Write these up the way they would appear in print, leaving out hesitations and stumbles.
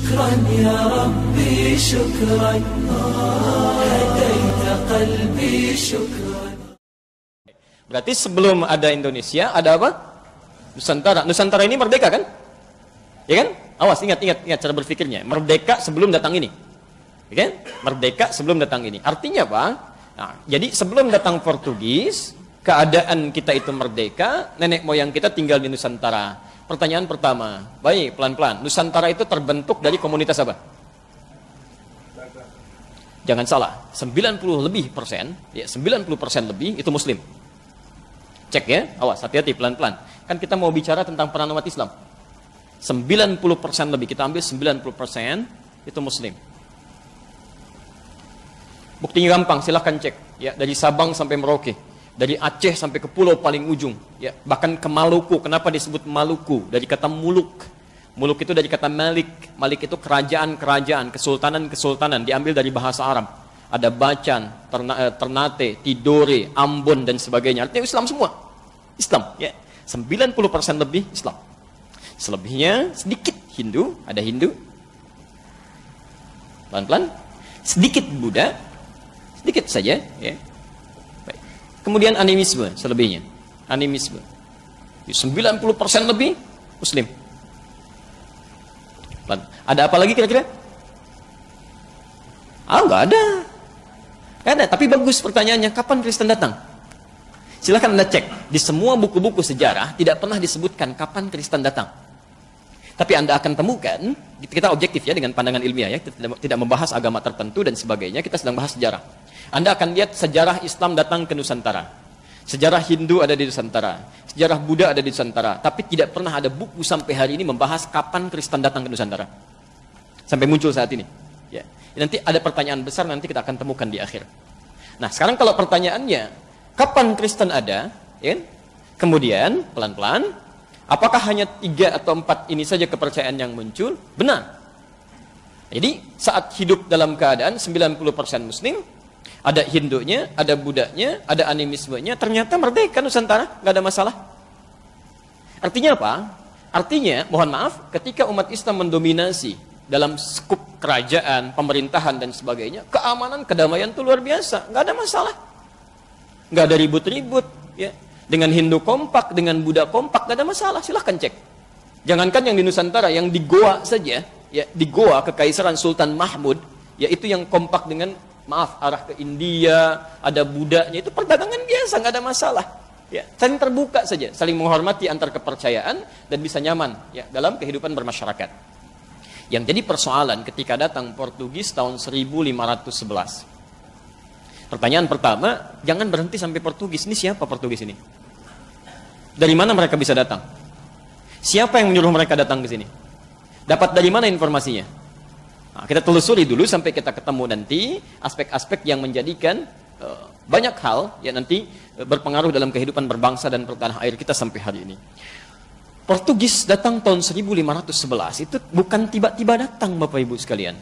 شكرا يا ربي شكرا هديت قلبي شكرا. Berarti sebelum ada Indonesia ada apa? Nusantara. Nusantara ini merdeka kan? Ya kan? Awas, ingat cara berpikirnya. Merdeka sebelum datang ini. Ya kan? Merdeka sebelum datang ini. Artinya apa? Nah, jadi sebelum datang Portugis, keadaan kita itu merdeka, nenek moyang kita tinggal di Nusantara. Pertanyaan pertama, baik, pelan-pelan. Nusantara itu terbentuk dari komunitas apa? Jangan salah, 90% lebih itu Muslim. Cek ya, awas, hati-hati, pelan-pelan. Kan kita mau bicara tentang peran umat Islam. 90% lebih, kita ambil 90% itu Muslim. Buktinya gampang, silahkan cek. Ya, dari Sabang sampai Merauke, dari Aceh sampai ke pulau paling ujung, ya, bahkan ke Maluku. Kenapa disebut Maluku? Dari kata muluk. Muluk itu dari kata Malik. Malik itu kerajaan-kerajaan, kesultanan-kesultanan, diambil dari bahasa Arab. Ada Bacan, Ternate, Tidore, Ambon dan sebagainya. Artinya Islam semua. Islam, ya. 90% lebih Islam. Selebihnya sedikit Hindu, ada Hindu. Pelan-pelan. Sedikit Buddha, sedikit saja, ya. Baik. Kemudian animisme selebihnya. Animisme. 90% lebih Muslim. Ada apa lagi kira-kira? Enggak ada. Enggak ada, tapi bagus pertanyaannya, kapan Kristen datang? Silahkan Anda cek. Di semua buku-buku sejarah tidak pernah disebutkan kapan Kristen datang. Tapi Anda akan temukan, kita objektif ya dengan pandangan ilmiah ya, kita tidak membahas agama tertentu dan sebagainya, kita sedang bahas sejarah. Anda akan lihat sejarah Islam datang ke Nusantara. Sejarah Hindu ada di Nusantara. Sejarah Buddha ada di Nusantara. Tapi tidak pernah ada buku sampai hari ini membahas kapan Kristen datang ke Nusantara. Sampai muncul saat ini. Ya. Nanti ada pertanyaan besar, nanti kita akan temukan di akhir. Nah, sekarang kalau pertanyaannya, kapan Kristen ada? Ya? Kemudian, pelan-pelan, apakah hanya 3 atau 4 ini saja kepercayaan yang muncul? Benar. Jadi, saat hidup dalam keadaan 90% Muslim, ada Hindunya, ada Buddhanya, ada animismenya, ternyata merdeka Nusantara, nggak ada masalah. Artinya apa? Artinya, mohon maaf, ketika umat Islam mendominasi dalam skup kerajaan, pemerintahan, dan sebagainya, keamanan, kedamaian itu luar biasa, nggak ada masalah. Nggak ada ribut-ribut, ya. Dengan Hindu kompak, dengan Buddha kompak, nggak ada masalah, silahkan cek. Jangankan yang di Nusantara, yang di Goa saja, ya, di Goa, Kekaisaran Sultan Mahmud, ya, itu yang kompak dengan, maaf, arah ke India, ada Buddhanya, itu perdagangan biasa, nggak ada masalah. Ya, saling terbuka saja, saling menghormati antar kepercayaan, dan bisa nyaman ya, dalam kehidupan bermasyarakat. Yang jadi persoalan ketika datang Portugis tahun 1511. Pertanyaan pertama, jangan berhenti sampai Portugis. Ini siapa Portugis ini? Dari mana mereka bisa datang? Siapa yang menyuruh mereka datang ke sini? Dapat dari mana informasinya? Nah, kita telusuri dulu sampai kita ketemu nanti aspek-aspek yang menjadikan banyak hal yang nanti berpengaruh dalam kehidupan berbangsa dan bertanah air kita sampai hari ini. Portugis datang tahun 1511 itu bukan tiba-tiba datang, Bapak Ibu sekalian.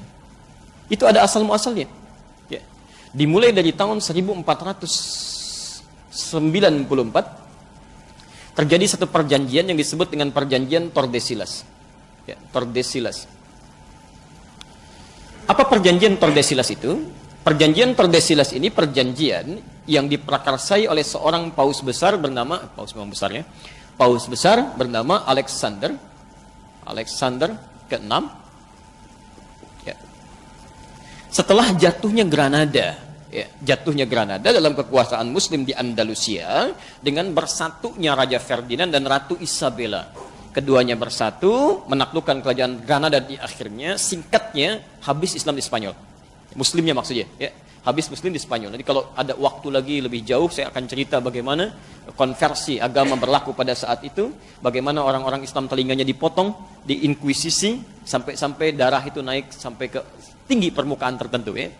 Itu ada asal-muasalnya. Ya. Dimulai dari tahun 1494 terjadi satu perjanjian yang disebut dengan perjanjian Tordesillas. Ya, Tordesillas. Apa perjanjian Tordesillas itu? Perjanjian Tordesillas ini perjanjian yang diprakarsai oleh seorang paus besar bernama Paus besar bernama Alexander ke-6. Ya. Setelah jatuhnya Granada, dalam kekuasaan Muslim di Andalusia dengan bersatunya Raja Ferdinand dan Ratu Isabella. Keduanya bersatu menaklukkan kerajaan Granada di akhirnya. Singkatnya, habis Islam di Spanyol. Muslimnya maksudnya, ya. Habis Muslim di Spanyol. Nanti kalau ada waktu lagi lebih jauh, saya akan cerita bagaimana konversi agama berlaku pada saat itu, bagaimana orang-orang Islam telinganya dipotong, diinkuisisi, sampai darah itu naik sampai ke tinggi permukaan tertentu. Ya.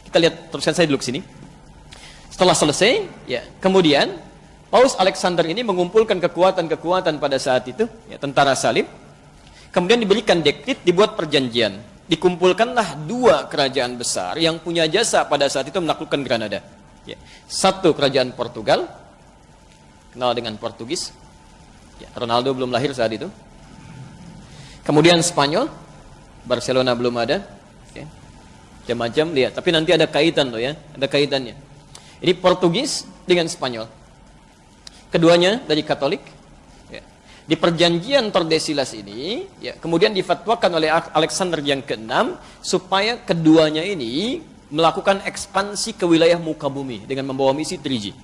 Kita lihat terusan saya dulu ke sini. Setelah selesai, ya, kemudian Paus Alexander ini mengumpulkan kekuatan-kekuatan pada saat itu, ya, tentara salib. Kemudian diberikan dekret, dibuat perjanjian. Dikumpulkanlah dua kerajaan besar yang punya jasa pada saat itu menaklukkan Granada. Ya. Satu kerajaan Portugal, kenal dengan Portugis. Ya, Ronaldo belum lahir saat itu. Kemudian Spanyol, Barcelona belum ada. Ya. Macam-macam lihat. Tapi nanti ada kaitan loh ya, ada kaitannya. Ini Portugis dengan Spanyol. Keduanya dari Katolik. Ya. Di perjanjian Tordesillas ini, ya, kemudian difatwakan oleh Alexander yang ke-6 supaya keduanya ini melakukan ekspansi ke wilayah muka bumi dengan membawa misi 3G.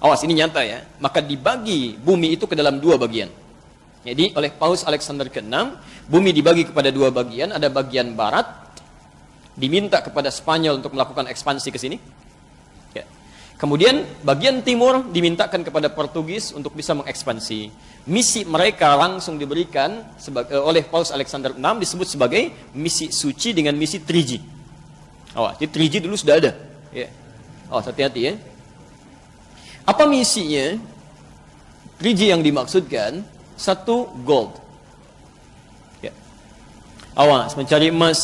Awas, ini nyata ya. Maka dibagi bumi itu ke dalam dua bagian. Jadi oleh Paus Alexander ke-6, bumi dibagi kepada dua bagian. Ada bagian barat, diminta kepada Spanyol untuk melakukan ekspansi ke sini. Ya. Kemudian bagian timur dimintakan kepada Portugis untuk bisa mengekspansi. Misi mereka langsung diberikan oleh Paus Alexander VI disebut sebagai misi suci dengan misi 3G. Jadi 3G dulu sudah ada. Ya. Hati-hati ya. Apa misinya? 3G yang dimaksudkan, satu, gold. Ya. Awas, mencari emas,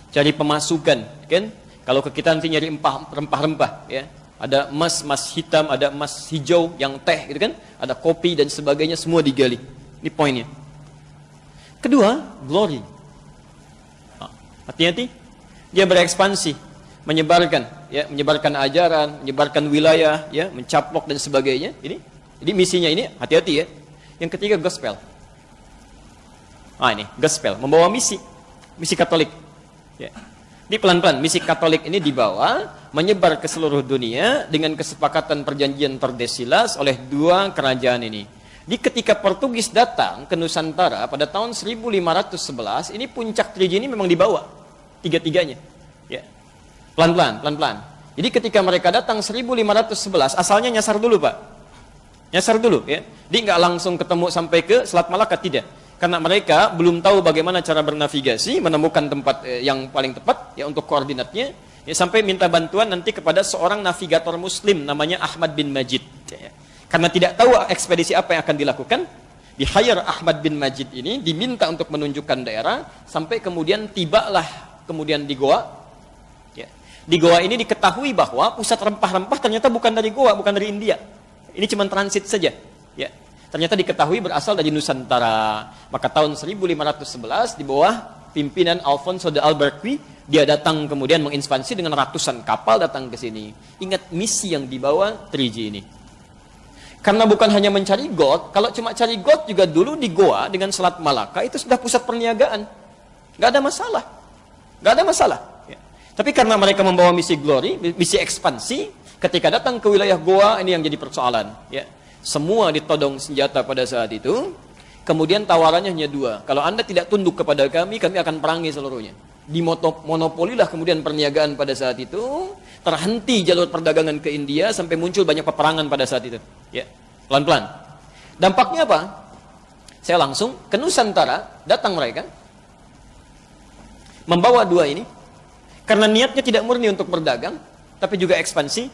cari pemasukan, kan? Kalau ke kita nanti nyari rempah-rempah, ya. Ada emas, emas hitam, ada emas hijau yang teh, gitu kan? Ada kopi dan sebagainya, semua digali. Ini poinnya. Kedua, glory. Hati-hati, dia berekspansi, menyebarkan, ya, menyebarkan ajaran, menyebarkan wilayah, ya, mencaplok dan sebagainya. Ini misinya ini, hati-hati ya. Yang ketiga, gospel. Ini gospel, membawa misi Katolik. Ya. Ini pelan-pelan, misi Katolik ini dibawa, menyebar ke seluruh dunia dengan kesepakatan perjanjian Tordesillas oleh dua kerajaan ini. Di ketika Portugis datang ke Nusantara pada tahun 1511, ini puncak 3G ini memang dibawa, tiga-tiganya. Ya. Pelan-pelan. Jadi ketika mereka datang 1511, asalnya nyasar dulu Pak. Nyasar dulu ya. Dia nggak langsung ketemu sampai ke Selat Malaka, tidak. Karena mereka belum tahu bagaimana cara bernavigasi, menemukan tempat yang paling tepat ya untuk koordinatnya. Ya, sampai minta bantuan nanti kepada seorang navigator muslim namanya Ahmad bin Majid. Ya. Karena tidak tahu ekspedisi apa yang akan dilakukan, di-hire Ahmad bin Majid ini, diminta untuk menunjukkan daerah, sampai kemudian tibalah kemudian di Goa. Ya. Di Goa ini diketahui bahwa pusat rempah-rempah ternyata bukan dari Goa, bukan dari India. Ini cuma transit saja. Ya. Ternyata diketahui berasal dari Nusantara. Maka tahun 1511 di bawah pimpinan Alfonso de Albuquerque, dia datang kemudian mengekspansi dengan ratusan kapal datang ke sini. Ingat misi yang dibawa 3G ini. Karena bukan hanya mencari gold, kalau cuma cari gold juga dulu di Goa dengan Selat Malaka itu sudah pusat perniagaan. Nggak ada masalah. Nggak ada masalah. Ya. Tapi karena mereka membawa misi glory, misi ekspansi, ketika datang ke wilayah Goa, ini yang jadi persoalan. Ya. Semua ditodong senjata pada saat itu. Kemudian tawarannya hanya dua. Kalau Anda tidak tunduk kepada kami akan perangi seluruhnya. Dimonopolilah kemudian perniagaan pada saat itu. Terhenti jalur perdagangan ke India sampai muncul banyak peperangan pada saat itu. Ya, pelan-pelan. Dampaknya apa? Saya langsung ke Nusantara, datang mereka. Membawa dua ini. Karena niatnya tidak murni untuk berdagang, tapi juga ekspansi.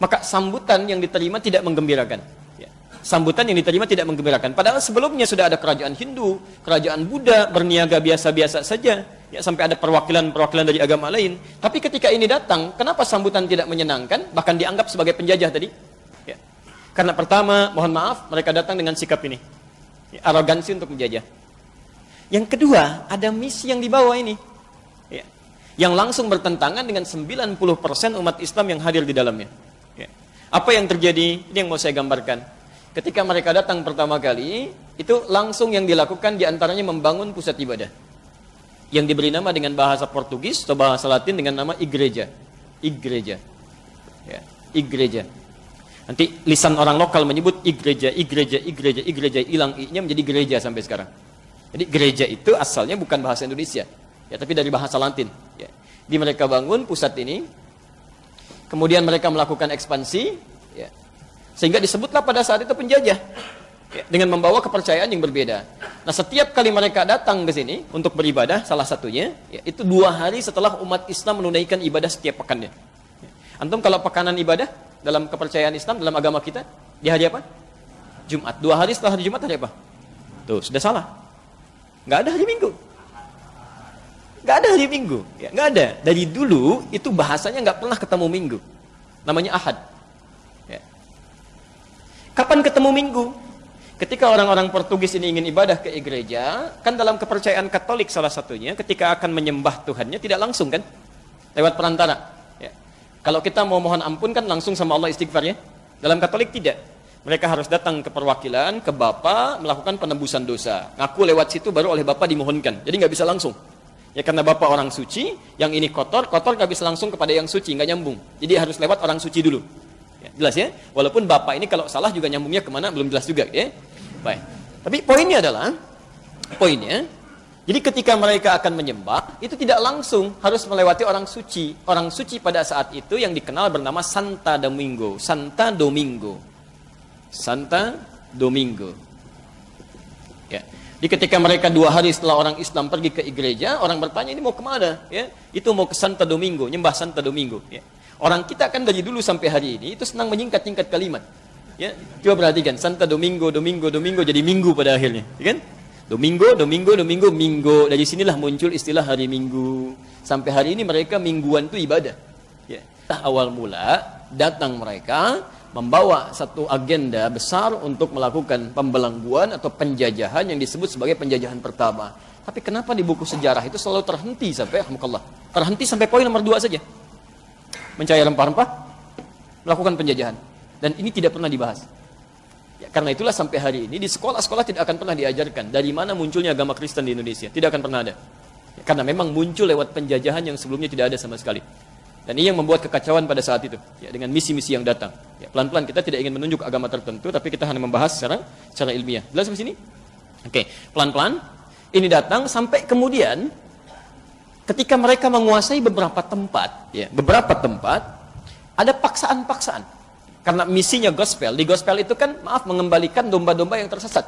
Maka sambutan yang diterima tidak menggembirakan. Ya. Sambutan yang diterima tidak menggembirakan. Padahal sebelumnya sudah ada kerajaan Hindu, kerajaan Buddha, berniaga biasa-biasa saja. Ya, sampai ada perwakilan-perwakilan dari agama lain. Tapi ketika ini datang, kenapa sambutan tidak menyenangkan? Bahkan dianggap sebagai penjajah tadi. Ya. Karena pertama, mohon maaf, mereka datang dengan sikap ini. Ya, arogansi untuk menjajah. Yang kedua, ada misi yang dibawa ini. Ya. Yang langsung bertentangan dengan 90% umat Islam yang hadir di dalamnya. Ya. Apa yang terjadi? Ini yang mau saya gambarkan. Ketika mereka datang pertama kali, itu langsung yang dilakukan diantaranya membangun pusat ibadah. Yang diberi nama dengan bahasa Portugis atau bahasa Latin dengan nama igreja. Igreja. Ya. Igreja. Nanti lisan orang lokal menyebut igreja, igreja, igreja, igreja. Hilang i-nya menjadi gereja sampai sekarang. Jadi gereja itu asalnya bukan bahasa Indonesia. Ya, tapi dari bahasa Latin. Ya. Di mereka bangun pusat ini. Kemudian mereka melakukan ekspansi, ya. Sehingga disebutlah pada saat itu penjajah, ya, dengan membawa kepercayaan yang berbeda. Nah, setiap kali mereka datang ke sini untuk beribadah, salah satunya, ya, itu 2 hari setelah umat Islam menunaikan ibadah setiap pekannya. Ya. Antum kalau pekanan ibadah dalam kepercayaan Islam, dalam agama kita, di hari apa? Jumat. 2 hari setelah hari Jumat hari apa? Tuh, sudah salah. Nggak ada hari Minggu. Nggak ada hari Minggu, ya, nggak ada. Dari dulu itu bahasanya nggak pernah ketemu Minggu, namanya Ahad. Ya. Kapan ketemu Minggu? Ketika orang-orang Portugis ini ingin ibadah ke gereja, kan dalam kepercayaan Katolik salah satunya, ketika akan menyembah Tuhannya tidak langsung kan, lewat perantara. Ya. Kalau kita mau mohon ampun kan langsung sama Allah istighfar ya. Dalam Katolik tidak. Mereka harus datang ke perwakilan, ke Bapa, melakukan penebusan dosa. Ngaku lewat situ baru oleh Bapa dimohonkan. Jadi nggak bisa langsung. Ya karena Bapa orang suci, yang ini kotor nggak bisa langsung kepada yang suci, nggak nyambung. Jadi harus lewat orang suci dulu. Ya, jelas ya? Walaupun Bapak ini kalau salah juga nyambungnya kemana belum jelas juga ya. Baik. Tapi poinnya adalah, jadi ketika mereka akan menyembah, itu tidak langsung harus melewati orang suci. Orang suci pada saat itu yang dikenal bernama Santa Domingo. Santa Domingo. Santa Domingo. Ya. Jadi ketika mereka 2 hari setelah orang Islam pergi ke gereja, orang bertanya ini mau kemana? Ya. Itu mau ke Santa Domingo, nyembah Santa Domingo. Ya. Orang kita kan dari dulu sampai hari ini itu senang menyingkat-nyingkat kalimat. Ya, coba perhatikan Santa Domingo, Domingo, Domingo jadi minggu pada akhirnya, ya kan? Domingo, Domingo, Domingo, Minggu. Dari sinilah muncul istilah hari Minggu. Sampai hari ini mereka mingguan itu ibadah. Ya. Awal mula datang mereka membawa satu agenda besar untuk melakukan pembelengguan atau penjajahan yang disebut sebagai penjajahan pertama. Tapi kenapa di buku sejarah itu selalu terhenti sampai terhenti sampai poin nomor 2 saja. Mencari rempah-rempah, melakukan penjajahan. Dan ini tidak pernah dibahas. Ya, karena itulah sampai hari ini di sekolah-sekolah tidak akan pernah diajarkan dari mana munculnya agama Kristen di Indonesia. Tidak akan pernah ada. Ya, karena memang muncul lewat penjajahan yang sebelumnya tidak ada sama sekali. Dan ini yang membuat kekacauan pada saat itu. Ya, dengan misi-misi yang datang. Ya, pelan-pelan kita tidak ingin menunjuk agama tertentu, tapi kita hanya membahas secara ilmiah. Jelas sampai sini? Oke, pelan-pelan. Ini datang sampai kemudian ketika mereka menguasai beberapa tempat, ada paksaan-paksaan. Karena misinya gospel, di gospel itu kan, mengembalikan domba-domba yang tersesat.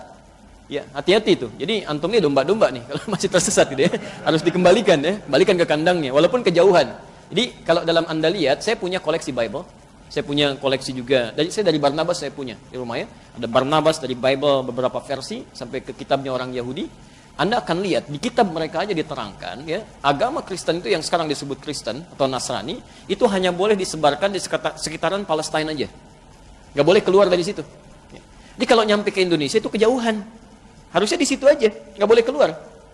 Ya, hati-hati itu. Jadi antum ini domba-domba nih, kalau masih tersesat gitu ya, harus dikembalikan ya, balikan ke kandangnya, walaupun kejauhan. Jadi kalau dalam Anda lihat, saya punya koleksi Bible, saya punya koleksi juga, saya dari Barnabas saya punya di rumah ya. Ada Barnabas dari Bible beberapa versi sampai ke kitabnya orang Yahudi. Anda akan lihat di kitab mereka aja diterangkan ya, agama Kristen itu yang sekarang disebut Kristen atau Nasrani itu hanya boleh disebarkan di sekitaran Palestina aja. Nggak boleh keluar dari situ. Jadi kalau nyampe ke Indonesia itu kejauhan. Harusnya di situ aja, nggak boleh keluar.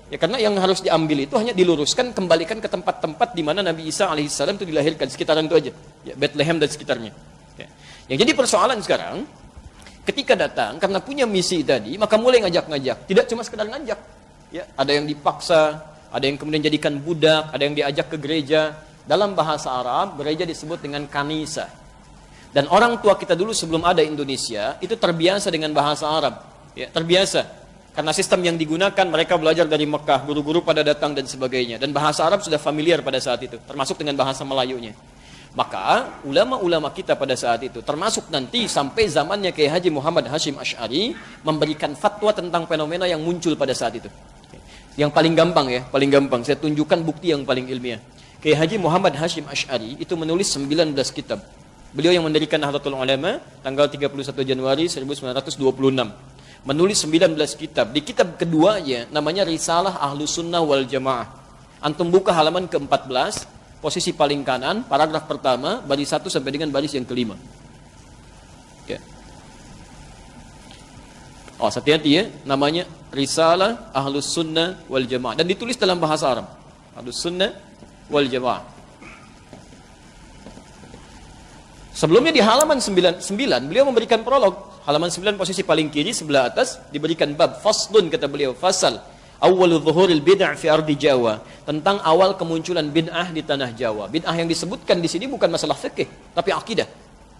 Ya karena yang harus diambil itu hanya diluruskan, kembalikan ke tempat-tempat di mana Nabi Isa alaihissalam itu dilahirkan, sekitaran itu aja. Ya, Bethlehem dan sekitarnya. Ya. Yang jadi persoalan sekarang, ketika datang karena punya misi tadi, maka mulai ngajak-ngajak. Tidak cuma sekedar ngajak. Ya, ada yang dipaksa, ada yang kemudian jadikan budak, ada yang diajak ke gereja. Dalam bahasa Arab, gereja disebut dengan kanisa. Dan orang tua kita dulu sebelum ada Indonesia, itu terbiasa dengan bahasa Arab. Ya, terbiasa. Karena sistem yang digunakan, mereka belajar dari Mekah, guru-guru pada datang dan sebagainya. Dan bahasa Arab sudah familiar pada saat itu, termasuk dengan bahasa Melayunya. Maka, ulama-ulama kita pada saat itu, termasuk nanti sampai zamannya Kiai Haji Muhammad Hashim Asy'ari, memberikan fatwa tentang fenomena yang muncul pada saat itu. Yang paling gampang ya, paling gampang. Saya tunjukkan bukti yang paling ilmiah. Kiai Haji Muhammad Hashim Asy'ari itu menulis 19 kitab. Beliau yang mendirikan Nahdlatul Ulama tanggal 31 Januari 1926. Menulis 19 kitab. Di kitab keduanya namanya Risalah Ahlus Sunnah wal Jamaah. Antum buka halaman ke-14, posisi paling kanan, paragraf pertama, baris 1 sampai dengan baris yang kelima. Ya. Oh, hati-hati ya, namanya Risalah Ahlus Sunnah wal Jamaah dan ditulis dalam bahasa Arab. Ahlus Sunnah wal Jamaah. Sebelumnya di halaman 99 beliau memberikan prolog. Halaman 9 posisi paling kiri sebelah atas diberikan bab faslun, kata beliau, fasal awwalu dhuhuril bid'ah fi ardi Jawa, tentang awal kemunculan bid'ah di tanah Jawa. Bid'ah yang disebutkan di sini bukan masalah fikih, tapi akidah.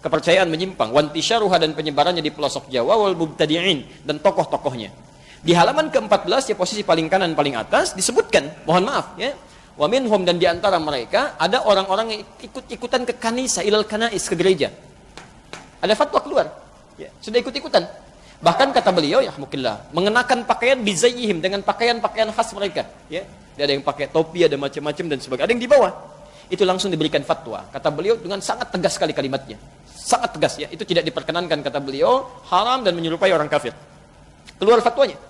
Kepercayaan menyimpang, wantisyaruha dan penyebarannya di pelosok Jawa wal mubtadi'in dan tokoh-tokohnya. Di halaman ke-14 ya posisi paling kanan paling atas disebutkan, mohon maaf ya, wa minhum, dan di antara mereka ada orang-orang yang ikut-ikutan ke kanisa, ilal kanais, ke gereja. Ada fatwa keluar. Ya, sudah ikut-ikutan. Bahkan kata beliau, ya mukillah, mengenakan pakaian bizayyihim, dengan pakaian-pakaian khas mereka. Ya, ada yang pakai topi, ada macam-macam dan sebagainya. Ada yang di bawah. Itu langsung diberikan fatwa. Kata beliau dengan sangat tegas sekali kalimatnya. Sangat tegas ya. Itu tidak diperkenankan, kata beliau, haram dan menyerupai orang kafir. Keluar fatwanya.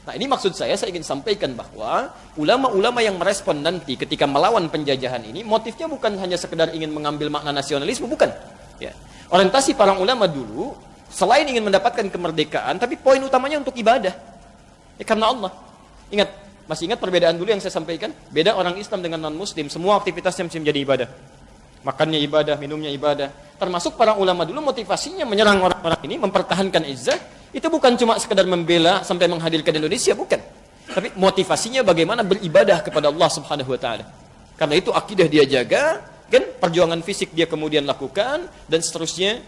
Nah ini maksud saya ingin sampaikan bahwa ulama-ulama yang merespon nanti ketika melawan penjajahan ini, motifnya bukan hanya sekedar ingin mengambil makna nasionalisme, bukan. Ya. Orientasi para ulama dulu Selain ingin mendapatkan kemerdekaan, tapi poin utamanya untuk ibadah. Ya, karena Allah. Ingat, masih ingat perbedaan dulu yang saya sampaikan? Beda orang Islam dengan non-Muslim, semua aktivitasnya mesti menjadi ibadah. Makannya ibadah, minumnya ibadah. Termasuk para ulama dulu motivasinya menyerang orang-orang ini, mempertahankan izzah, itu bukan cuma sekedar membela sampai menghadirkan Indonesia, bukan. Tapi motivasinya bagaimana beribadah kepada Allah Subhanahu wa taala. Karena itu akidah dia jaga, kan, perjuangan fisik dia kemudian lakukan, dan seterusnya.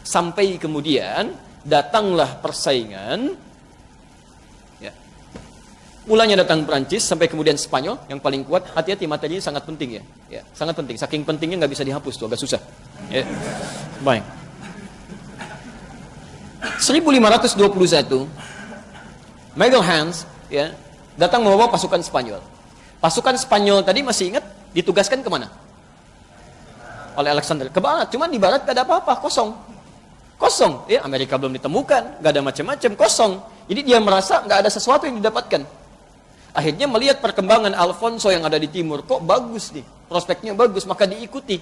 Sampai kemudian datanglah persaingan. Ya. Mulanya datang Perancis, sampai kemudian Spanyol yang paling kuat. Hati-hati, materinya sangat penting ya. Ya, sangat penting. Saking pentingnya nggak bisa dihapus tuh, agak susah. Ya. Baik. 1521, Miguel Hans ya datang membawa pasukan Spanyol. Pasukan Spanyol tadi masih ingat ditugaskan kemana? Oleh Alexander ke barat. Cuman di barat gak ada apa-apa, kosong. Ya, Amerika belum ditemukan, gak ada macam-macam, kosong. Jadi dia merasa gak ada sesuatu yang didapatkan. Akhirnya melihat perkembangan Alfonso yang ada di timur, kok bagus nih, prospeknya bagus, maka diikuti.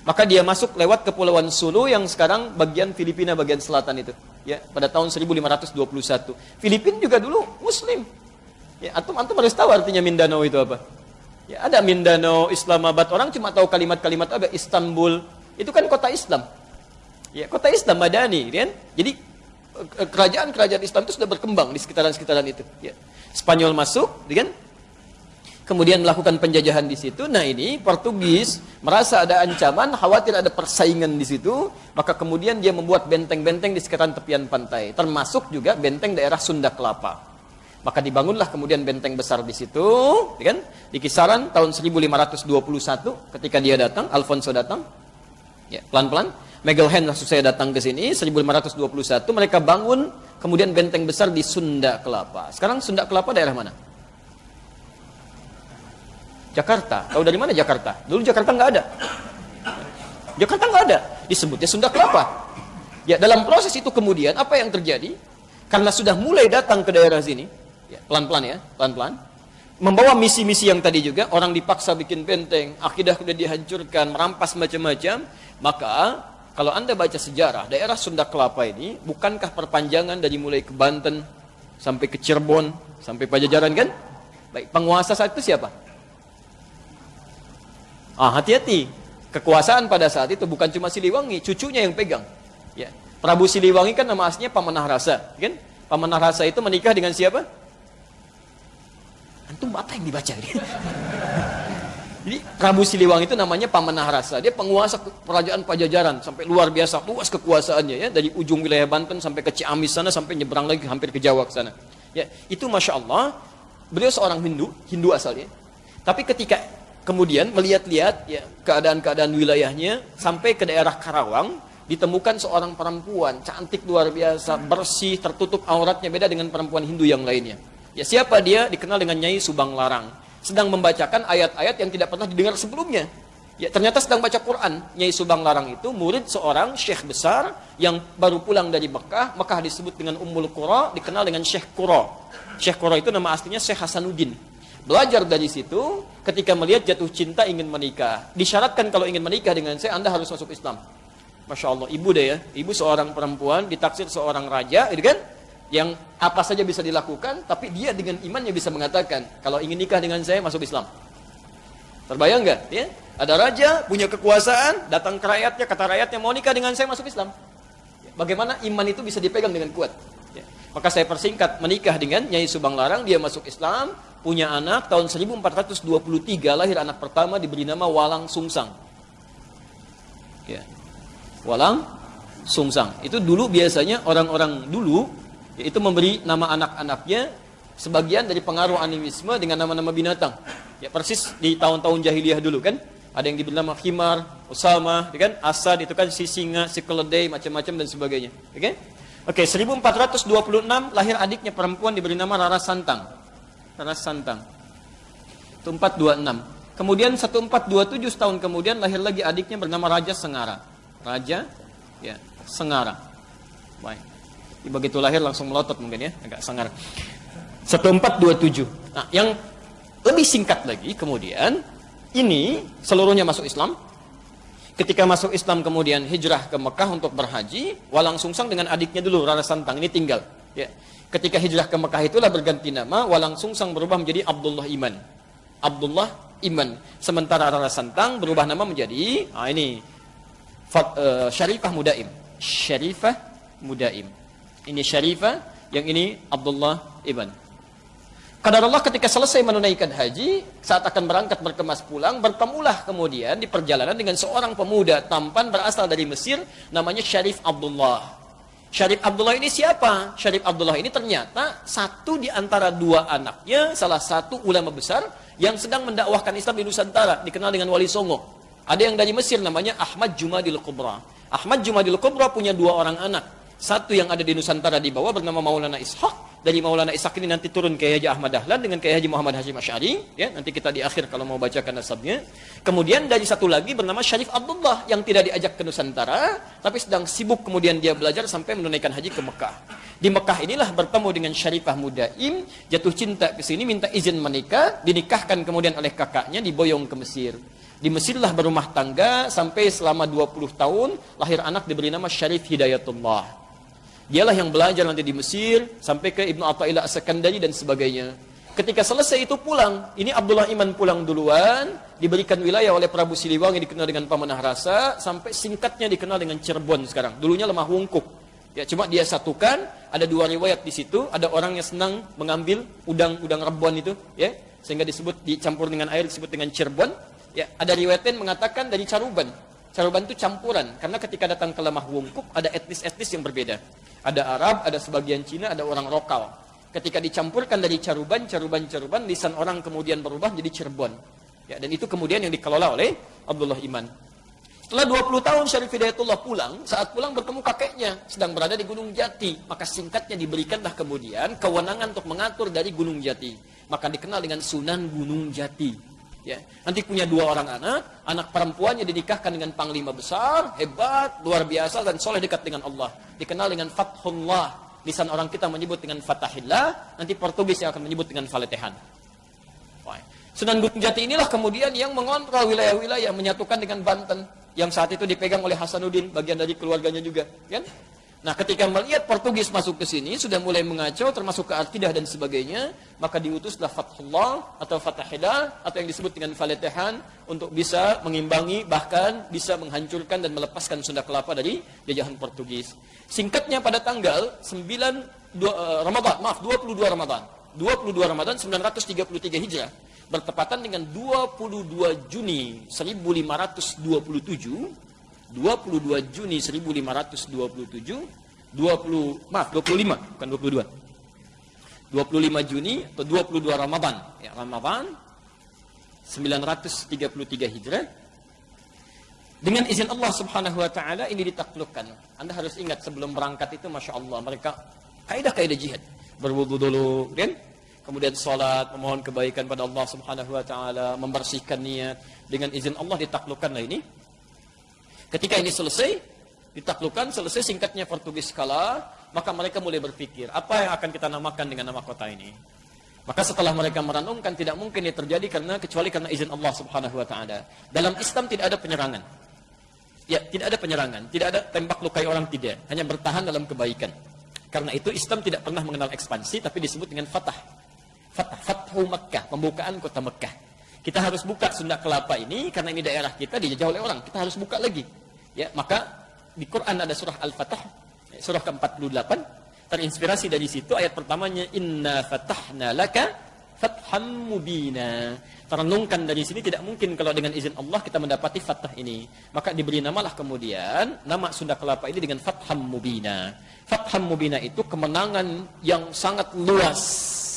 Maka dia masuk lewat Kepulauan Sulu yang sekarang bagian Filipina bagian selatan itu. Ya, pada tahun 1521. Filipina juga dulu Muslim. Ya, antum harus tahu artinya Mindanao itu apa. Ya, ada Mindanao, Islamabad, orang cuma tahu kalimat-kalimat apa, Istanbul, itu kan kota Islam. Ya, kota Islam Madani, kan? Jadi kerajaan-kerajaan Islam itu sudah berkembang di sekitaran-sekitaran itu. Ya. Spanyol masuk, kan? Kemudian melakukan penjajahan di situ. Nah ini Portugis merasa ada ancaman, khawatir ada persaingan di situ, maka kemudian dia membuat benteng-benteng di sekitaran tepian pantai, termasuk juga benteng daerah Sunda Kelapa. Maka dibangunlah kemudian benteng besar di situ, kan? Di kisaran tahun 1521 ketika dia datang, Alfonso datang. Ya, pelan-pelan Miguel Hans maksud saya datang ke sini 1521, mereka bangun kemudian benteng besar di Sunda Kelapa. Sekarang Sunda Kelapa daerah mana? Jakarta. Tahu dari mana Jakarta? Dulu Jakarta nggak ada. Jakarta nggak ada. Disebutnya Sunda Kelapa. Ya, dalam proses itu kemudian apa yang terjadi? Karena sudah mulai datang ke daerah sini, ya, pelan-pelan, membawa misi-misi yang tadi juga, orang dipaksa bikin benteng, akidah sudah dihancurkan, merampas macam-macam, maka kalau Anda baca sejarah, daerah Sunda Kelapa ini, bukankah perpanjangan dari mulai ke Banten, sampai ke Cirebon, sampai Pajajaran kan? Baik, penguasa saat itu siapa? Hati-hati, kekuasaan pada saat itu bukan cuma Siliwangi, cucunya yang pegang. Ya. Prabu Siliwangi kan nama aslinya Pamanah Rasa, kan? Pamanah Rasa itu menikah dengan siapa? Antum apa yang dibaca ini? Jadi Prabu Siliwangi itu namanya Pamanah Rasa. Dia penguasa kerajaan Pajajaran sampai luar biasa luas kekuasaannya ya, dari ujung wilayah Banten sampai ke Ciamis sana sampai nyebrang lagi hampir ke Jawa ke sana. Ya, itu Masya Allah, beliau seorang Hindu asalnya. Tapi ketika kemudian melihat-lihat ya keadaan-keadaan wilayahnya sampai ke daerah Karawang, ditemukan seorang perempuan cantik luar biasa, bersih, tertutup auratnya, beda dengan perempuan Hindu yang lainnya. Ya, siapa dia? Dikenal dengan Nyai Subang Larang. Sedang membacakan ayat-ayat yang tidak pernah didengar sebelumnya. Ya, ternyata sedang baca Quran. Nyai Subang Larang itu murid seorang syekh besar yang baru pulang dari Mekah. Mekah disebut dengan Ummul Qura, dikenal dengan Syekh Qura. Syekh Qura itu nama aslinya Syekh Hasanuddin. Belajar dari situ, ketika melihat jatuh cinta ingin menikah. Disyaratkan kalau ingin menikah dengan saya, Anda harus masuk Islam. Masya Allah, ibu deh ya. Ibu seorang perempuan, ditaksir seorang raja, gitu kan? Yang apa saja bisa dilakukan, tapi dia dengan imannya bisa mengatakan, kalau ingin nikah dengan saya, masuk Islam. Terbayang nggak? Ya? Ada raja, punya kekuasaan, datang ke rakyatnya, kata rakyatnya, mau nikah dengan saya, masuk Islam. Bagaimana iman itu bisa dipegang dengan kuat? Ya. Maka saya persingkat, menikah dengan Nyai Subang Larang, dia masuk Islam, punya anak, tahun 1423, lahir anak pertama, diberi nama Walang Sungsang. Ya. Walang Sungsang. Itu dulu biasanya orang-orang dulu, yaitu memberi nama anak-anaknya sebagian dari pengaruh animisme dengan nama-nama binatang. Ya, persis di tahun-tahun jahiliyah dulu kan. Ada yang diberi nama Khimar, Usama, kan? Asad itu kan si singa, si keledai, macam-macam dan sebagainya. Oke? Oke, 1426 lahir adiknya perempuan diberi nama Rara Santang. Rara Santang. Itu 426. Kemudian 1427 tahun kemudian lahir lagi adiknya bernama Raja Sengara. Raja ya, Sengara. Baik. Begitu lahir langsung melotot mungkin ya, agak sangar. 1427. Nah, yang lebih singkat lagi kemudian ini seluruhnya masuk Islam. Ketika masuk Islam kemudian hijrah ke Mekah untuk berhaji, Walang Sungsang dengan adiknya dulu Rara Santang ini tinggal. Ya. Ketika hijrah ke Mekah itulah berganti nama, Walang Sungsang berubah menjadi Abdullah Iman. Abdullah Iman. Sementara Rara Santang berubah nama menjadi Syarifah Mudaim. Syarifah Mudaim. Ini Syarifah, yang ini Abdullah Iman. Qadarullah ketika selesai menunaikan haji, saat akan berangkat berkemas pulang, bertemulah kemudian di perjalanan dengan seorang pemuda tampan berasal dari Mesir, namanya Syarif Abdullah. Syarif Abdullah ini siapa? Syarif Abdullah ini ternyata satu di antara dua anaknya, salah satu ulama besar yang sedang mendakwahkan Islam di Nusantara, dikenal dengan Wali Songo. Ada yang dari Mesir namanya Ahmad Jumadil Kubra. Ahmad Jumadil Kubra punya dua orang anak. Satu yang ada di Nusantara di bawah bernama Maulana Ishaq. Dari Maulana Ishaq ini nanti turun ke Haji Ahmad Dahlan dengan Kiai Haji Muhammad Hashim Asy'ari, ya, nanti kita di akhir kalau mau bacakan nasabnya. Kemudian dari satu lagi bernama Syarif Abdullah yang tidak diajak ke Nusantara, tapi sedang sibuk kemudian dia belajar sampai menunaikan haji ke Mekah. Di Mekah inilah bertemu dengan Syarifah Mudaim, jatuh cinta ke sini, minta izin menikah, dinikahkan kemudian oleh kakaknya, diboyong ke Mesir. Di Mesirlah berumah tangga sampai selama 20 tahun, lahir anak diberi nama Syarif Hidayatullah. Dialah yang belajar nanti di Mesir sampai ke Ibnu Athaillah As-Sakandari dan sebagainya. Ketika selesai itu pulang, ini Abdullah Iman pulang duluan, diberikan wilayah oleh Prabu Siliwangi dikenal dengan Pamanah Rasa, sampai singkatnya dikenal dengan Cirebon sekarang. Dulunya Lemah Wungkuk. Ya, cuma dia satukan, ada dua riwayat di situ, ada orang yang senang mengambil udang rebon itu, ya, sehingga disebut dicampur dengan air disebut dengan Cirebon. Ya, ada riwayat lain mengatakan dari Caruban. Caruban itu campuran, karena ketika datang ke Lemah Wungkuk ada etnis-etnis yang berbeda. Ada Arab, ada sebagian Cina, ada orang lokal. Ketika dicampurkan dari Caruban, lisan orang kemudian berubah menjadi Cirebon. Ya, dan itu kemudian yang dikelola oleh Abdullah Iman. Setelah 20 tahun Syarif Hidayatullah pulang, saat pulang bertemu kakeknya, sedang berada di Gunung Jati. Maka singkatnya diberikanlah kemudian kewenangan untuk mengatur dari Gunung Jati. Maka dikenal dengan Sunan Gunung Jati. Ya, nanti punya dua orang anak perempuannya dinikahkan dengan panglima besar, hebat, luar biasa, dan soleh dekat dengan Allah. Dikenal dengan Fathullah. Lisan orang kita menyebut dengan Fatahillah, nanti Portugis yang akan menyebut dengan Faletehan. Sunan Gunung Jati inilah kemudian yang mengontrol wilayah-wilayah, menyatukan dengan Banten, yang saat itu dipegang oleh Hasanuddin, bagian dari keluarganya juga. Kan? Nah, ketika melihat Portugis masuk ke sini, sudah mulai mengacau, termasuk ke akidah dan sebagainya, maka diutuslah Fathullah atau Fatahillah atau yang disebut dengan Faletehan untuk bisa mengimbangi, bahkan bisa menghancurkan dan melepaskan Sunda Kelapa dari jajahan Portugis. Singkatnya pada tanggal 22 Ramadan 933 Hijrah, bertepatan dengan 22 Juni 1527, 22 Juni 1527, 25, bukan 22. 25 Juni atau 22 Ramadan, ya, Ramadan 933 Hijrah. Dengan izin Allah Subhanahu wa taala ini ditaklukkan. Anda harus ingat sebelum berangkat itu Masya Allah mereka kaidah-kaidah jihad. Berwudu dulu, kan? Kemudian salat, memohon kebaikan pada Allah Subhanahu wa taala, membersihkan niat. Dengan izin Allah ditaklukkanlah ini. Ketika ini selesai, ditaklukkan, selesai singkatnya Portugis kalah, maka mereka mulai berpikir, apa yang akan kita namakan dengan nama kota ini? Maka setelah mereka merenungkan, tidak mungkin ini terjadi kecuali karena izin Allah Subhanahu wa taala. Dalam Islam tidak ada penyerangan. Ya, tidak ada penyerangan, tidak ada tembak lukai orang, tidak. Hanya bertahan dalam kebaikan. Karena itu Islam tidak pernah mengenal ekspansi, tapi disebut dengan Fathu Makkah, pembukaan kota Mekah. Kita harus buka Sunda Kelapa ini karena ini daerah kita dijajah oleh orang. Kita harus buka lagi. Ya, maka di Quran ada surah Al-Fatah, surah ke-48, terinspirasi dari situ ayat pertamanya Inna fatahna laka fatham mubina. Terenungkan dari sini tidak mungkin kalau dengan izin Allah kita mendapati fatah ini. Maka diberi namalah kemudian nama Sunda Kelapa ini dengan Fatham Mubina. Fatham Mubina itu kemenangan yang sangat luas,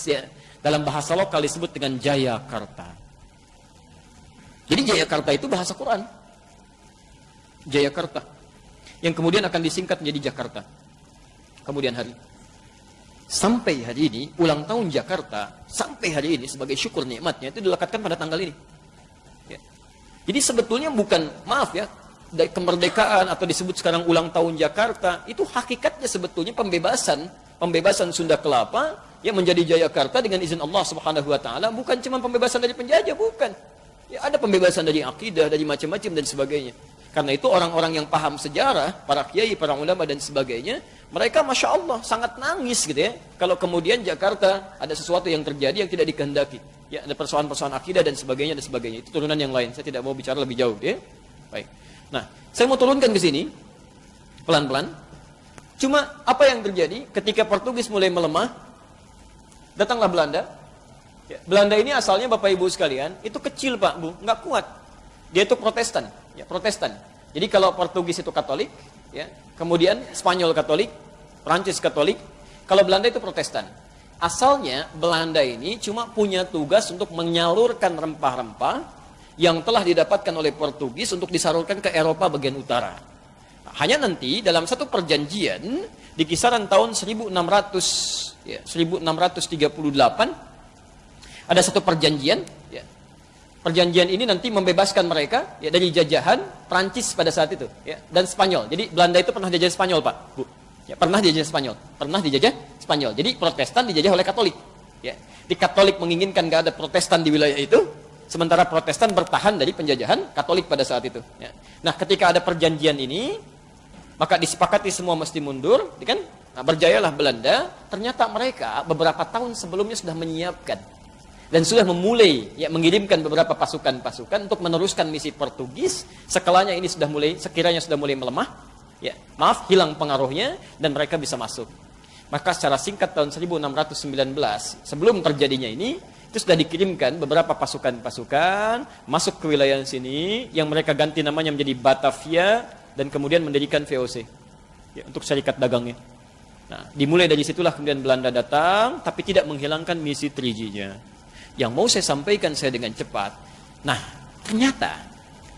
ya. Dalam bahasa lokal disebut dengan Jayakarta. Jadi Jayakarta itu bahasa Quran. Jayakarta. Yang kemudian akan disingkat menjadi Jakarta. Kemudian hari. Sampai hari ini, ulang tahun Jakarta, sampai hari ini sebagai syukur nikmatnya itu dilekatkan pada tanggal ini. Ya. Jadi sebetulnya bukan, maaf ya, dari kemerdekaan atau disebut sekarang ulang tahun Jakarta, itu hakikatnya sebetulnya pembebasan Sunda Kelapa yang menjadi Jayakarta dengan izin Allah Subhanahu wa taala, bukan cuma pembebasan dari penjajah, bukan. Ya, ada pembebasan dari akidah, dari macam-macam dan sebagainya. Karena itu orang-orang yang paham sejarah, para kiai, para ulama dan sebagainya, mereka Masya Allah sangat nangis gitu ya. Kalau kemudian Jakarta ada sesuatu yang terjadi yang tidak dikehendaki. Ya, ada persoalan-persoalan akidah dan sebagainya dan sebagainya. Itu turunan yang lain. Saya tidak mau bicara lebih jauh ya. Baik. Nah, saya mau turunkan ke sini pelan-pelan. Cuma apa yang terjadi ketika Portugis mulai melemah, datanglah Belanda. Ya, Belanda ini asalnya Bapak Ibu sekalian, itu kecil Pak Bu, nggak kuat. Dia itu Protestan, ya, Protestan. Jadi kalau Portugis itu Katolik, ya, kemudian Spanyol Katolik, Prancis Katolik, kalau Belanda itu Protestan. Asalnya Belanda ini cuma punya tugas untuk menyalurkan rempah-rempah yang telah didapatkan oleh Portugis untuk disalurkan ke Eropa bagian utara. Hanya nanti dalam satu perjanjian di kisaran tahun 1638 ada satu perjanjian, ya. Perjanjian ini nanti membebaskan mereka ya, dari jajahan Prancis pada saat itu ya, dan Spanyol. Jadi Belanda itu pernah dijajah Spanyol Pak Bu. Ya, pernah dijajah Spanyol. Pernah dijajah Spanyol. Jadi Protestan dijajah oleh Katolik. Ya. Di Katolik menginginkan gak ada Protestan di wilayah itu, sementara Protestan bertahan dari penjajahan Katolik pada saat itu. Ya. Nah ketika ada perjanjian ini, maka disepakati semua mesti mundur, kan? Nah, berjayalah Belanda. Ternyata mereka beberapa tahun sebelumnya sudah menyiapkan dan sudah memulai ya, mengirimkan beberapa pasukan-pasukan untuk meneruskan misi Portugis. Sekiranya ini sudah mulai melemah, ya, maaf, hilang pengaruhnya dan mereka bisa masuk. Maka secara singkat tahun 1619 sebelum terjadinya ini, itu sudah dikirimkan beberapa pasukan-pasukan masuk ke wilayah sini yang mereka ganti namanya menjadi Batavia dan kemudian mendirikan VOC ya, untuk syarikat dagangnya. Nah, dimulai dari situlah kemudian Belanda datang, tapi tidak menghilangkan misi 3G-nya. Yang mau saya sampaikan saya dengan cepat. Nah, ternyata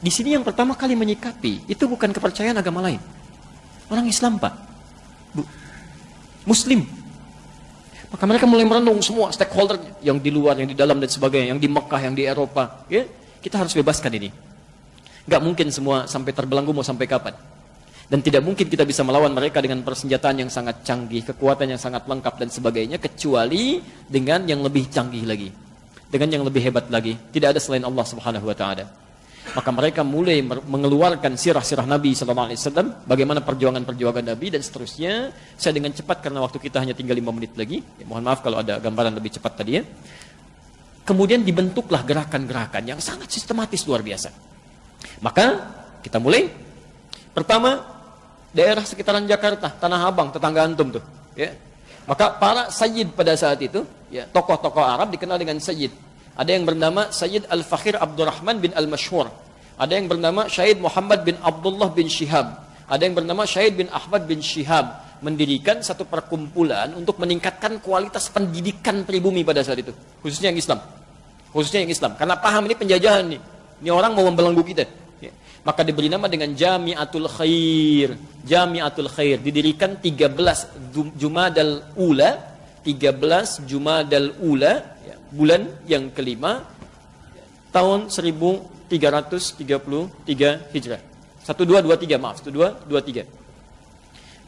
di sini yang pertama kali menyikapi itu bukan kepercayaan agama lain. Orang Islam, Pak. Bu. Muslim. Maka mereka mulai merenung semua stakeholder yang di luar, yang di dalam dan sebagainya, yang di Mekah, yang di Eropa. Ya, kita harus bebaskan ini. Nggak mungkin semua sampai terbelenggu mau sampai kapan. Dan tidak mungkin kita bisa melawan mereka dengan persenjataan yang sangat canggih, kekuatan yang sangat lengkap dan sebagainya, kecuali dengan yang lebih canggih lagi. Dengan yang lebih hebat lagi. Tidak ada selain Allah Subhanahu wa Ta'ala. Maka mereka mulai mengeluarkan sirah-sirah Nabi SAW, bagaimana perjuangan-perjuangan Nabi dan seterusnya. Saya dengan cepat karena waktu kita hanya tinggal 5 menit lagi. Ya, mohon maaf kalau ada gambaran lebih cepat tadi ya. Kemudian dibentuklah gerakan-gerakan yang sangat sistematis luar biasa. Maka kita mulai. Pertama, daerah sekitaran Jakarta, Tanah Abang, tetangga antum tuh. Ya. Maka para sayyid pada saat itu, ya, tokoh-tokoh Arab dikenal dengan sayyid. Ada yang bernama Sayyid Al-Fakhir Abdurrahman bin Al-Mashhur. Ada yang bernama Syahid Muhammad bin Abdullah bin Shihab. Ada yang bernama Syahid bin Ahmad bin Shihab. Mendirikan satu perkumpulan untuk meningkatkan kualitas pendidikan pribumi pada saat itu. Khususnya yang Islam. Khususnya yang Islam. Karena paham ini penjajahan nih. Ini orang mau membelenggu kita. Ya. Maka diberi nama dengan Jami'atul Khair. Jami'atul Khair. Didirikan 13 Jumadal Ula. 13 Jumadal Ula. Ya, bulan yang kelima. Tahun 1333 Hijrah. 1223 maaf. 1223.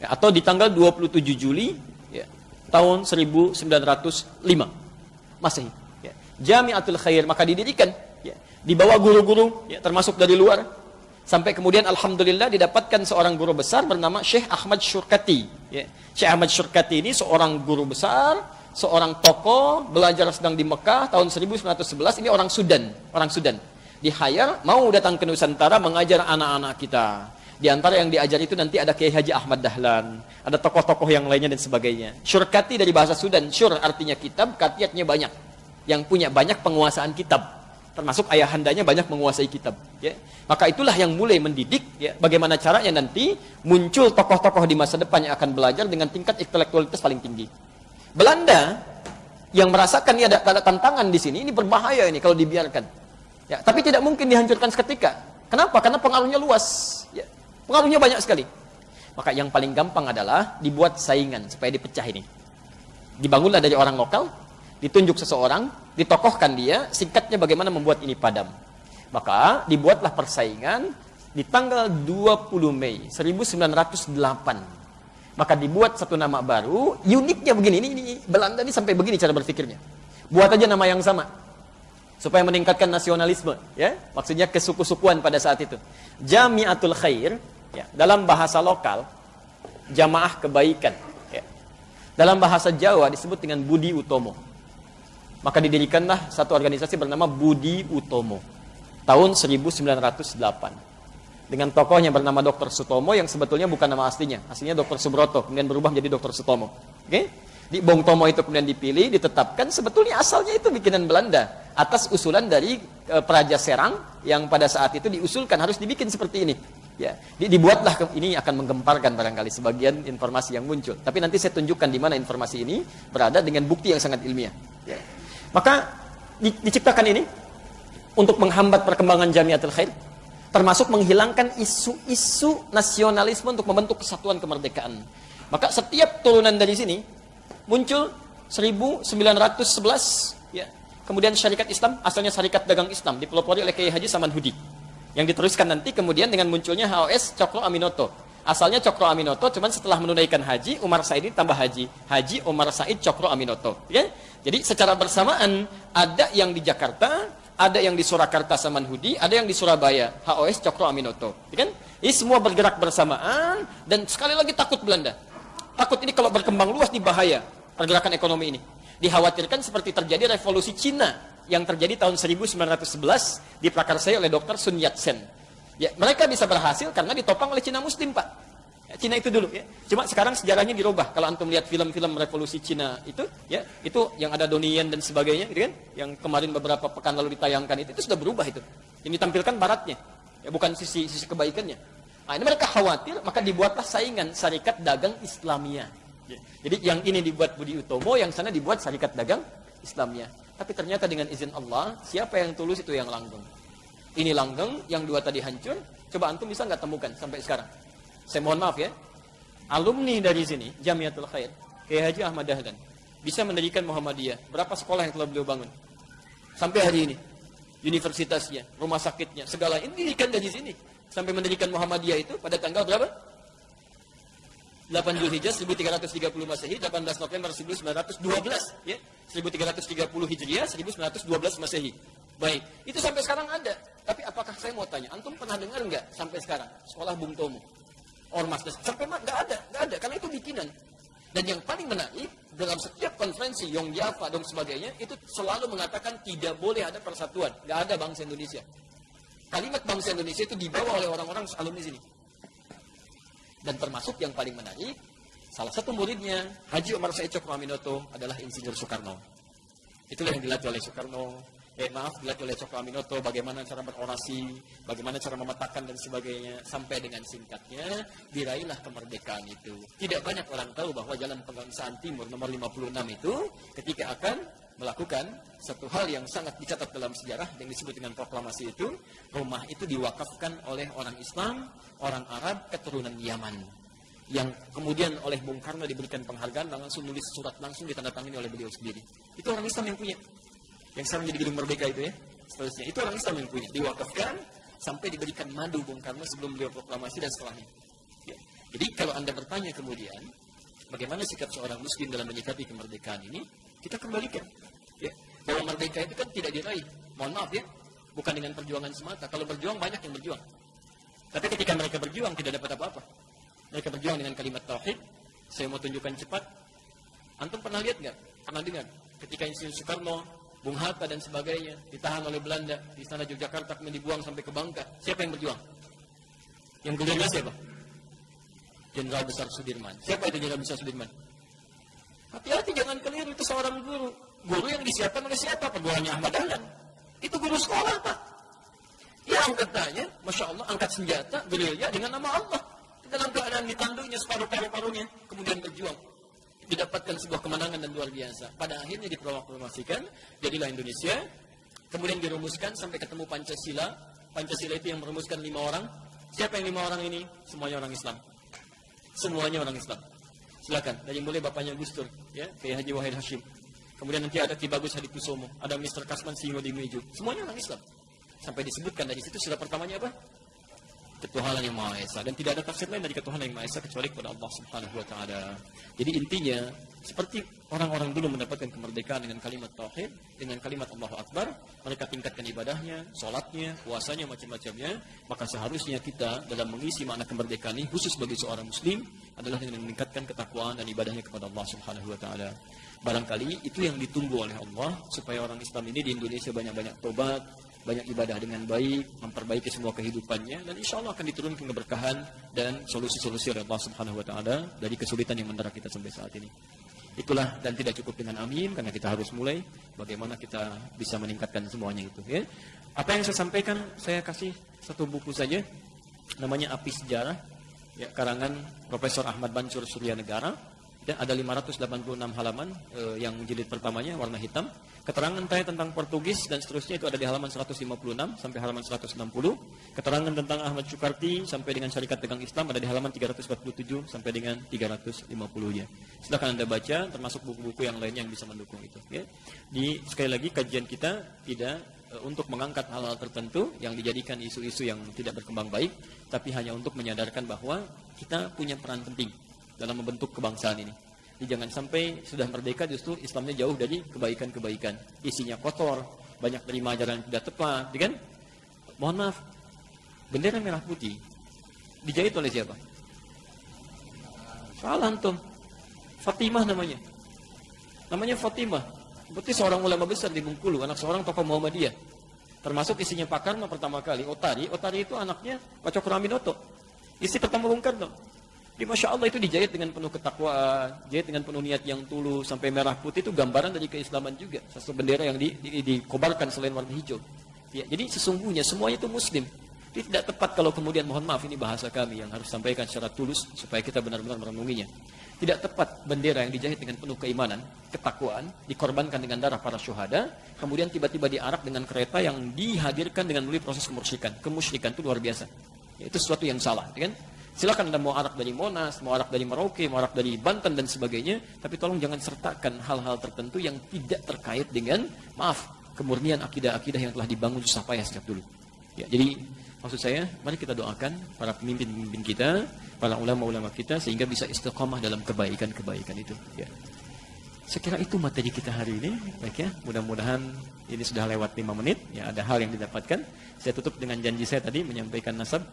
Ya, atau di tanggal 27 Juli. Ya, tahun 1905. Masehi. Ya. Jami'atul Khair. Maka didirikan. Ya, di bawah guru-guru. Ya, termasuk dari luar. Sampai kemudian Alhamdulillah didapatkan seorang guru besar bernama Syekh Ahmad Syurkati. Ya. Syekh Ahmad Syurkati ini seorang guru besar, seorang tokoh, belajar sedang di Mekah tahun 1911. Ini orang Sudan. Orang Sudan. Di-hire, mau datang ke Nusantara mengajar anak-anak kita. Di antara yang diajar itu nanti ada Kiai Haji Ahmad Dahlan. Ada tokoh-tokoh yang lainnya dan sebagainya. Syurkati dari bahasa Sudan. Syur artinya kitab, katiatnya banyak. Yang punya banyak penguasaan kitab. Termasuk ayahandanya banyak menguasai kitab. Ya. Maka itulah yang mulai mendidik ya, bagaimana caranya nanti muncul tokoh-tokoh di masa depan yang akan belajar dengan tingkat intelektualitas paling tinggi. Belanda yang merasakan ini ada tantangan di sini, ini berbahaya ini kalau dibiarkan. Ya, tapi tidak mungkin dihancurkan seketika. Kenapa? Karena pengaruhnya luas. Ya. Pengaruhnya banyak sekali. Maka yang paling gampang adalah dibuat saingan supaya dipecah ini. Dibangunlah dari orang lokal, ditunjuk seseorang, ditokohkan dia, singkatnya bagaimana membuat ini padam. Maka dibuatlah persaingan di tanggal 20 Mei 1908. Maka dibuat satu nama baru, uniknya begini, ini Belanda ini sampai begini cara berpikirnya. Buat aja nama yang sama. supaya meningkatkan nasionalisme, ya, maksudnya kesuku-sukuan pada saat itu. Jamiatul Khair, ya, dalam bahasa lokal jamaah kebaikan, ya. Dalam bahasa Jawa disebut dengan Budi Utomo. Maka didirikanlah satu organisasi bernama Budi Utomo tahun 1908 dengan tokohnya bernama Dr. Sutomo yang sebetulnya bukan nama aslinya Dr. Subroto, kemudian berubah menjadi Dr. Sutomo. Oke? Di Bong Tomo itu kemudian dipilih, ditetapkan, sebetulnya asalnya itu bikinan Belanda atas usulan dari Praja Serang yang pada saat itu diusulkan harus dibikin seperti ini. Ya, dibuatlah, ini akan menggemparkan barangkali sebagian informasi yang muncul. Tapi nanti saya tunjukkan di mana informasi ini berada dengan bukti yang sangat ilmiah. Ya. Maka diciptakan ini untuk menghambat perkembangan Jamiatul Khair, termasuk menghilangkan isu-isu nasionalisme untuk membentuk kesatuan kemerdekaan. Maka setiap turunan dari sini muncul 1911, ya. Kemudian syarikat Islam, asalnya Syarikat Dagang Islam, dipelopori oleh Kiai Haji Samanhudi. Yang diteruskan nanti kemudian dengan munculnya HOS Cokro Aminoto. Asalnya Cokro Aminoto, cuman setelah menunaikan haji, Umar Said ini tambah haji. Haji Umar Said Cokro Aminoto. Ya? Jadi secara bersamaan, ada yang di Jakarta, ada yang di Surakarta Samanhudi, ada yang di Surabaya, HOS Cokro Aminoto. Ya kan? Ini semua bergerak bersamaan, dan sekali lagi takut Belanda. Takut ini kalau berkembang luas nih bahaya pergerakan ekonomi ini. Dikhawatirkan seperti terjadi revolusi Cina yang terjadi tahun 1911 diprakarsai oleh Dr. Sun Yat-sen. Ya, mereka bisa berhasil karena ditopang oleh Cina Muslim, Pak. Ya, Cina itu dulu, ya. Cuma sekarang sejarahnya dirubah. Kalau antum lihat film-film revolusi Cina itu, ya, itu yang ada Donnie Yen dan sebagainya, gitu kan? Yang kemarin beberapa pekan lalu ditayangkan itu sudah berubah itu. Yang ditampilkan baratnya, ya, bukan sisi kebaikannya. Nah, ini mereka khawatir, maka dibuatlah saingan Syarikat Dagang Islamiyah. Ya. Jadi yang ini dibuat Budi Utomo, yang sana dibuat Syarikat Dagang Islamiyah. Tapi ternyata dengan izin Allah, siapa yang tulus itu yang langgeng. Ini langgeng, yang dua tadi hancur. Coba antum bisa nggak temukan sampai sekarang? Saya mohon maaf ya. Alumni dari sini, Jamiatul Khair, Kiai Haji Ahmad Dahlan, bisa mendirikan Muhammadiyah. Berapa sekolah yang telah beliau bangun? Sampai hari ini. Universitasnya, rumah sakitnya, segala ini didirikan dari sini. Sampai mendirikan Muhammadiyah itu pada tanggal berapa? 8 Zulhijjah 1330 Masehi, 18 November 1912, ya. 1330 Hijriah, 1912 Masehi. Baik, itu sampai sekarang ada. Tapi apakah saya mau tanya, antum pernah dengar nggak sampai sekarang sekolah Bung Tomo, Ormas, sampai nggak ada, karena itu bikinan. Dan yang paling menarik, dalam setiap konferensi Yong Java dan sebagainya, itu selalu mengatakan tidak boleh ada persatuan, nggak ada bangsa Indonesia. Kalimat bangsa Indonesia itu dibawa oleh orang-orang alumni sini. Dan termasuk yang paling menarik, salah satu muridnya, Haji Umar Said Cokro Aminoto, adalah Insinyur Soekarno. Itulah yang dilatih oleh Soekarno. Dilatih oleh Cokro Aminoto, bagaimana cara berorasi, bagaimana cara memetakan dan sebagainya, sampai dengan singkatnya, diraihlah kemerdekaan itu. Tidak banyak orang tahu bahwa Jalan Pegangsaan Timur nomor 56 itu, ketika akan melakukan satu hal yang sangat dicatat dalam sejarah yang disebut dengan proklamasi itu, rumah itu diwakafkan oleh orang Islam, orang Arab, keturunan Yaman, yang kemudian oleh Bung Karno diberikan penghargaan, langsung nulis surat langsung ditandatangani oleh beliau sendiri. Itu orang Islam yang punya, yang sekarang jadi Gedung Merdeka itu, ya, seterusnya. Itu orang Islam yang punya, diwakafkan sampai diberikan madu Bung Karno sebelum beliau proklamasi dan setelahnya. Ya. Jadi kalau Anda bertanya kemudian, bagaimana sikap seorang Muslim dalam menyikapi kemerdekaan ini, kita kembalikan, ya, bahwa merdeka itu kan tidak diraih. Mohon maaf ya, bukan dengan perjuangan semata. Kalau berjuang banyak yang berjuang. Tapi ketika mereka berjuang tidak dapat apa-apa. Mereka berjuang dengan kalimat tauhid. Saya mau tunjukkan cepat. Antum pernah lihat nggak? Pernah dengar? Ketika Insinyur Soekarno, Bung Hatta dan sebagainya ditahan oleh Belanda di sana Yogyakarta, kemudian dibuang sampai ke Bangka. Siapa yang berjuang? Yang berjuang siapa? Jenderal Besar Sudirman. Siapa itu Jenderal Besar Sudirman? Hati-hati jangan keliru, itu seorang guru. Guru yang disiapkan oleh siapa? Perguruannya Ahmad Dahlan. Itu guru sekolah, Pak. Ya angkat tanya, Masya Allah, angkat senjata, gerilya dengan nama Allah. Dalam keadaan ditanduknya separuh paru-parunya, kemudian berjuang. Didapatkan sebuah kemenangan dan luar biasa. Pada akhirnya diproklamasikan, jadilah Indonesia. Kemudian dirumuskan sampai ketemu Pancasila. Pancasila itu yang merumuskan 5 orang. Siapa yang 5 orang ini? Semuanya orang Islam. Semuanya orang Islam. Silakan, dari mulai bapaknya Gus Dur, ya, Kiai Haji Wahid Hashim. Kemudian nanti ada Ki Bagus Hadikusumo, ada Mr. Kasman Singo Dimejo. Semuanya orang Islam. Sampai disebutkan dari situ sila pertamanya apa? ketuhanan yang Maha Esa, dan tidak ada tafsir lain dari ketuhanan yang Maha Esa kecuali kepada Allah Subhanahu wa taala. Jadi intinya seperti orang-orang dulu mendapatkan kemerdekaan dengan kalimat tauhid, dengan kalimat Allahu Akbar, mereka tingkatkan ibadahnya, salatnya, puasanya, macam-macamnya, maka seharusnya kita dalam mengisi makna kemerdekaan ini khusus bagi seorang muslim adalah dengan meningkatkan ketakwaan dan ibadahnya kepada Allah Subhanahu wa taala. Barangkali itu yang ditunggu oleh Allah supaya orang Islam ini di Indonesia banyak-banyak tobat, banyak ibadah dengan baik, memperbaiki semua kehidupannya, dan insya Allah akan diturunkan keberkahan dan solusi-solusi oleh Allah Subhanahu wa taala dari kesulitan yang mendera kita sampai saat ini. Itulah, dan tidak cukup dengan amin, karena kita harus mulai bagaimana kita bisa meningkatkan semuanya itu, ya. Apa yang saya sampaikan, saya kasih satu buku saja, namanya Api Sejarah, ya, karangan Profesor Ahmad Bansur Suryanegara. Dan ada 586 halaman, yang jilid pertamanya warna hitam. Keterangan saya tentang Portugis dan seterusnya itu ada di halaman 156 sampai halaman 160. Keterangan tentang Ahmad Sukarti sampai dengan Syarikat Dagang Islam ada di halaman 347 sampai dengan 350-nya. Silakan Anda baca, termasuk buku-buku yang lainnya yang bisa mendukung itu, ya. Sekali lagi, kajian kita tidak untuk mengangkat hal-hal tertentu yang dijadikan isu-isu yang tidak berkembang baik, tapi hanya untuk menyadarkan bahwa kita punya peran penting dalam membentuk kebangsaan ini. Jadi jangan sampai sudah merdeka justru Islamnya jauh dari kebaikan-kebaikan. Isinya kotor, banyak terima ajaran yang tidak tepat, kan? Mohon maaf, bendera merah putih dijahit oleh siapa? Salah antum. Fatimah namanya. Namanya Fatimah. Berarti seorang ulama besar di Bengkulu, anak seorang tokoh Muhammadiyah. Termasuk isinya Pak Karno pertama kali, Otari. Otari itu anaknya Pak Cokro Aminoto. Isi pertama Bung Karno. Di Masya Allah itu dijahit dengan penuh ketakwaan, jahit dengan penuh niat yang tulus, sampai merah putih itu gambaran dari keislaman juga. Satu bendera yang dikobarkan selain warna hijau. Ya, jadi sesungguhnya semuanya itu muslim. Jadi tidak tepat kalau kemudian, mohon maaf ini bahasa kami yang harus sampaikan secara tulus supaya kita benar-benar merenunginya. Tidak tepat bendera yang dijahit dengan penuh keimanan, ketakwaan, dikorbankan dengan darah para syuhada, kemudian tiba-tiba diarak dengan kereta yang dihadirkan dengan melalui proses kemusyrikan. Kemusyrikan itu luar biasa. Ya, itu sesuatu yang salah, kan? Silakan Anda mau arak dari Monas, mau arak dari Merauke, mau arak dari Banten dan sebagainya, tapi tolong jangan sertakan hal-hal tertentu yang tidak terkait dengan, maaf, kemurnian akidah-akidah yang telah dibangun susah payah sejak dulu. Ya, jadi maksud saya, mari kita doakan para pemimpin-pemimpin kita, para ulama-ulama kita, sehingga bisa istiqamah dalam kebaikan-kebaikan itu. Ya. Sekira itu materi kita hari ini, baik ya. Mudah-mudahan ini sudah lewat 5 menit, ya ada hal yang didapatkan. Saya tutup dengan janji saya tadi menyampaikan nasab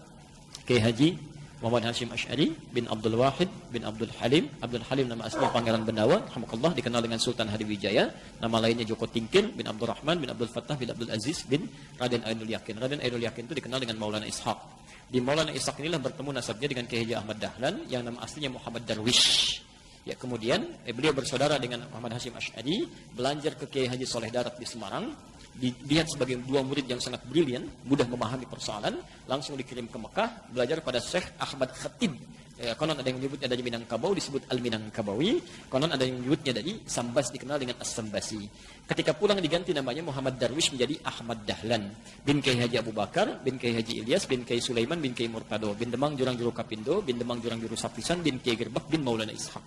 Kiai Haji Muhammad Hashim Asy'ari bin Abdul Wahid bin Abdul Halim. Abdul Halim nama asli Pangeran Bendawa, rahmatullah, dikenal dengan Sultan Hadiwijaya. Nama lainnya Joko Tingkir bin Abdul Rahman bin Abdul Fattah bin Abdul Aziz bin Raden Ainul Yakin. Raden Ainul Yakin itu dikenal dengan Maulana Ishaq. Di Maulana Ishaq inilah bertemu nasabnya dengan Kiai Haji Ahmad Dahlan yang nama aslinya Muhammad Darwish. Ya, kemudian beliau bersaudara dengan Muhammad Hashim Asy'ari, belajar ke Kiai Haji Soleh Darat di Semarang. Dilihat sebagai dua murid yang sangat brilian, mudah memahami persoalan, langsung dikirim ke Mekah, belajar pada Syekh Ahmad Khatib. Ya, konon ada yang menyebutnya dari Minangkabau, disebut Al-Minangkabawi. Konon ada yang menyebutnya dari Sambas, dikenal dengan As-Sambasi. Ketika pulang diganti namanya Muhammad Darwish menjadi Ahmad Dahlan. Bin Kiai Haji Abu Bakar, bin Kiai Haji Ilyas, bin Kiai Sulaiman, bin Kiai Murtado, bin Demang Jurang Juru Kapindo, bin Demang Jurang Juru Sapisan, bin Kiai Gerbak, bin Maulana Ishaq.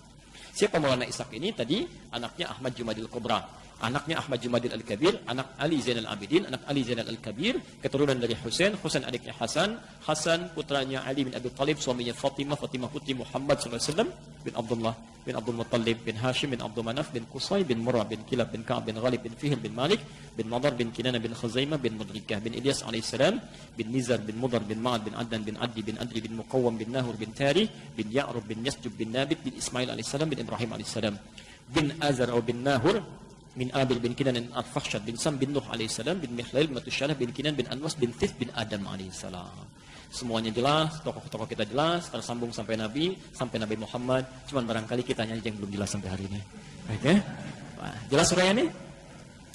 Siapa Maulana Ishaq ini? Tadi anaknya Ahmad Jumadil Kubra, anaknya Ahmad Jumadil Al-Kabir, anak Ali Zainal Abidin, anak Ali Zainal Al-Kabir, keturunan dari Husain, Husain adiknya Hasan, Hasan putranya Ali bin Abi Thalib, suaminya Fatimah, Fatimah putri Muhammad SAW, bin Abdullah, bin Abdul Muttalib, bin Hashim, bin Abdul Manaf, bin Qusay, bin Murrah, bin Kilab, bin Ka'ab, bin Ghalib, bin Fihr, bin Malik, bin Madar, bin Kinana, bin Khuzaimah, bin Mudrikah, bin Ilyas alaihissalam, bin Nizar, bin Mudar, bin Ma'ad, bin Adnan, bin Adli, bin Muqawwam, bin Nahur, bin Tari, bin Ya'rub, bin Yasjub, bin Nabit, bin Ismail alaihissalam, bin Ibrahim alaihissalam, bin Azar atau bin Nahur, bin Abil, bin Kinan, bin Al-Fakhshad, bin Sam, bin Nuh alaihissalam, bin Mihlail, bin Matusyalah, bin Kinan, bin Anwas, bin Thith, bin Adam alaihissalam. Semuanya jelas, tokoh-tokoh kita jelas, tersambung sampai Nabi Muhammad. Cuman barangkali kita hanya yang belum jelas sampai hari ini. Baik ya? Nah, jelas surah ini?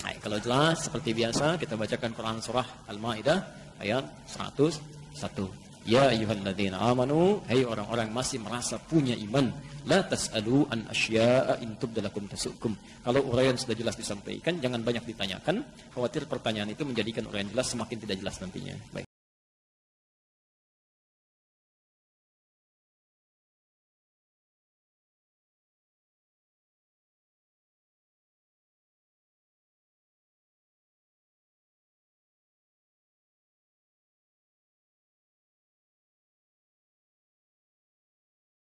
Nah, kalau jelas seperti biasa kita bacakan Quran surah Al-Maidah ayat 101. Ya ayyuhalladzina amanu, hai orang-orang masih merasa punya iman, la tas'alu an asya'a in tubdalakum tasukum. Kalau uraian sudah jelas disampaikan, jangan banyak ditanyakan, khawatir pertanyaan itu menjadikan uraian jelas semakin tidak jelas nantinya. Baik.